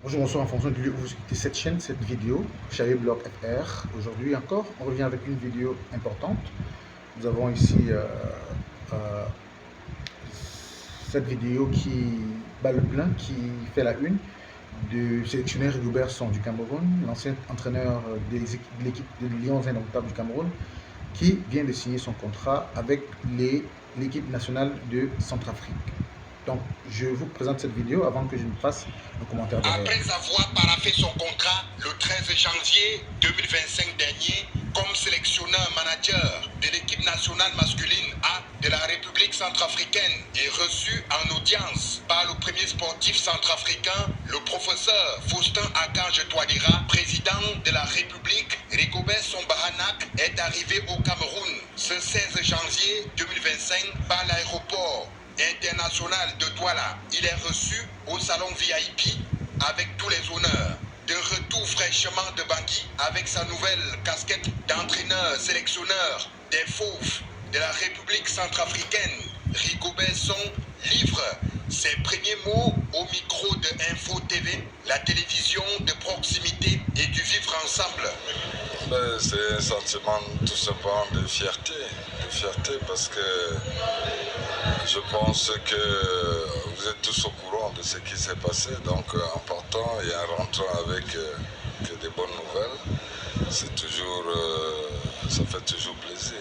Bonjour, bonsoir en fonction du lieu où vous écoutez cette chaîne, cette vidéo, Chavé Blog FR. Aujourd'hui encore, on revient avec une vidéo importante. Nous avons ici euh, cette vidéo qui bat le plein, qui fait la une du sélectionneur Rigobert Song du Cameroun, l'ancien entraîneur de l'équipe de Lions Indomptables du Cameroun, qui vient de signer son contrat avec l'équipe nationale de Centrafrique. Donc, je vous présente cette vidéo avant que je ne fasse le commentaire derrière. Après avoir paraphé son contrat le 13 janvier 2025 dernier comme sélectionneur-manager de l'équipe nationale masculine A de la République centrafricaine et reçu en audience par le premier sportif centrafricain, le professeur Faustin Akange Touadéra, président de la République, Rigobert Song Bahanak est arrivé au Cameroun ce 16 janvier 2025 par l'aéroport international de Douala. Il est reçu au salon VIP avec tous les honneurs. De retour fraîchement de Bangui avec sa nouvelle casquette d'entraîneur sélectionneur des Fauves de la République centrafricaine, Rigobert Song livre ses premiers mots au micro de Info TV, la télévision de proximité et du vivre ensemble. C'est un sentiment tout simplement de fierté parce que je pense que vous êtes tous au courant de ce qui s'est passé, donc en partant et en rentrant avec que des bonnes nouvelles, c'est toujours, ça fait toujours plaisir.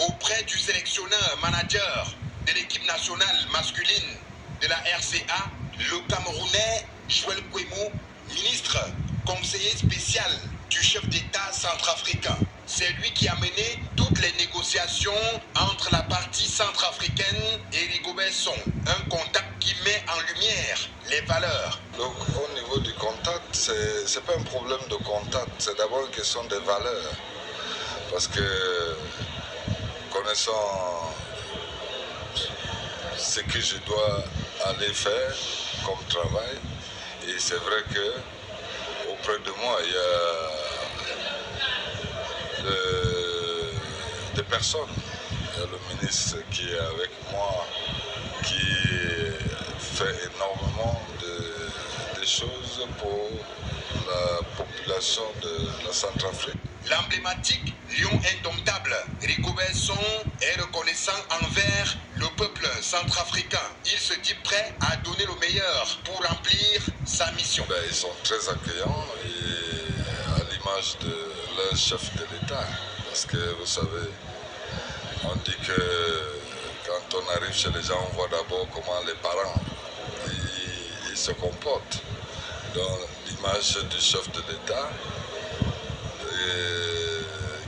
Auprès du sélectionneur manager de l'équipe nationale masculine de la RCA, le Camerounais Joël Kouemo, ministre, conseiller spécial du chef d'État centrafricain. C'est lui qui a mené toutes les négociations entre la partie centrafricaine et Rigobert Song. Un contact qui met en lumière les valeurs. Donc au niveau du contact, c'est pas un problème de contact, c'est d'abord une question de valeurs. Parce que connaissant ce que je dois aller faire comme travail, et c'est vrai que auprès de moi, il y a des personnes. Il y a le ministre qui est avec moi, qui fait énormément de choses pour la population de la Centrafrique. L'emblématique lion indomptable, Rigobert Song, est reconnaissant envers le peuple centrafricain. Il se dit prêt à donner le meilleur pour remplir sa mission. Ils sont très accueillants et à l'image de leur chef de l'État. Parce que vous savez, on dit que quand on arrive chez les gens, on voit d'abord comment les parents ils se comportent. Donc l'image du chef de l'État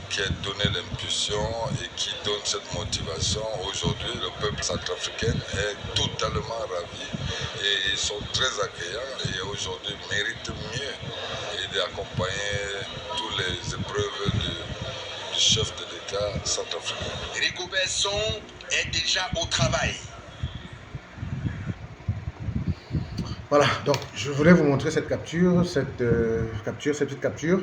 qui a donné l'impulsion et qui donne cette motivation. Aujourd'hui, le peuple centrafricain est totalement ravi et ils sont très accueillants et aujourd'hui méritent mieux et d'accompagner toutes les épreuves du chef de l'État centrafricain. Rigobert Song est déjà au travail. Voilà, donc je voulais vous montrer cette capture, cette petite capture.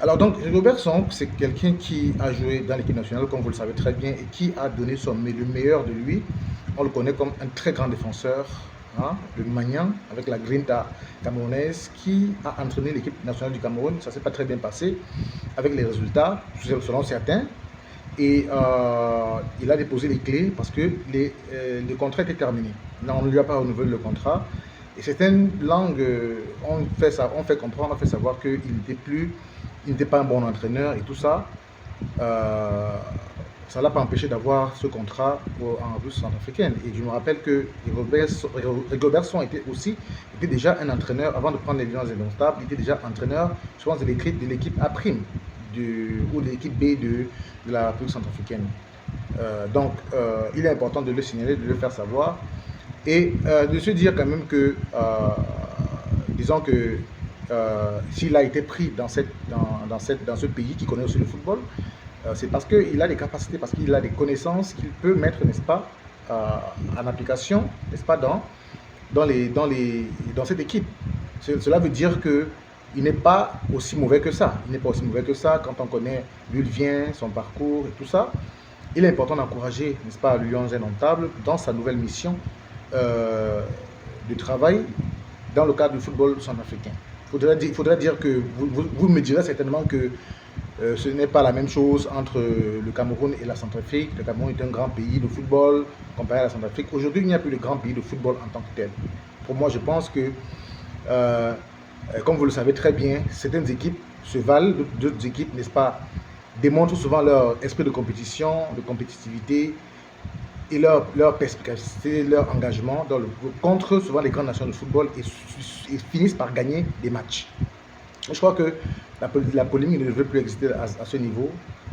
Alors donc, Rigobert Song, c'est quelqu'un qui a joué dans l'équipe nationale, comme vous le savez très bien, et qui a donné le meilleur de lui. On le connaît comme un très grand défenseur, le Magnan, avec la Grinta camerounaise, qui a entraîné l'équipe nationale du Cameroun. Ça ne s'est pas très bien passé, avec les résultats, selon certains. Et il a déposé les clés parce que le contrat était terminé. Là, on ne lui a pas renouvelé le contrat. Et certaines langues ont fait comprendre, ont fait savoir qu'il n'était pas un bon entraîneur et tout ça. Ça ne l'a pas empêché d'avoir ce contrat en République centrafricaine. Et je me rappelle que Rigobert Song était déjà un entraîneur, avant de prendre les Lions Indomptables, il était déjà entraîneur, je pense, de l'équipe A' ou de l'équipe B de la République centrafricaine. Donc, il est important de le signaler, de le faire savoir. Et de se dire quand même que, disons que s'il a été pris dans ce pays qui connaît aussi le football, c'est parce qu'il a des capacités, parce qu'il a des connaissances qu'il peut mettre, n'est-ce pas, en application, n'est-ce pas, dans cette équipe. Cela veut dire qu'il n'est pas aussi mauvais que ça. Il n'est pas aussi mauvais que ça quand on connaît d'où il vient, son parcours et tout ça. Il est important d'encourager, n'est-ce pas, le Lions Indomptables dans sa nouvelle mission de travail dans le cadre du football centrafricain. faudrait dire que vous me direz certainement que ce n'est pas la même chose entre le Cameroun et la Centrafrique. Le Cameroun est un grand pays de football comparé à la Centrafrique. Aujourd'hui, il n'y a plus de grand pays de football en tant que tel. Pour moi, je pense que, comme vous le savez très bien, certaines équipes se valent d'autres équipes, n'est-ce pas, démontrent souvent leur esprit de compétition, de compétitivité et leur perspicacité, leur engagement contre souvent les grandes nations de football et finissent par gagner des matchs. Je crois que la polémique ne devrait plus exister à ce niveau.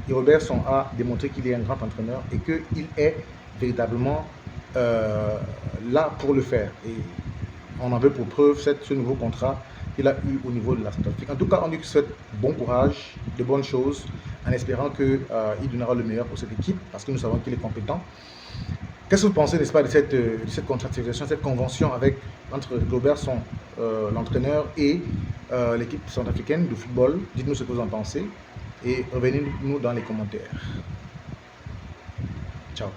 Et Robertson a démontré qu'il est un grand entraîneur et qu'il est véritablement là pour le faire. Et on en veut pour preuve ce nouveau contrat qu'il a eu au niveau de la Centrafrique. En tout cas, on lui souhaite bon courage, de bonnes choses, en espérant qu'il donnera le meilleur pour cette équipe, parce que nous savons qu'il est compétent. Qu'est-ce que vous pensez, n'est-ce pas, de cette contractualisation, cette convention entre Robertson, l'entraîneur, et l'équipe centrafricaine de football? Dites-nous ce que vous en pensez et revenez-nous dans les commentaires. Ciao.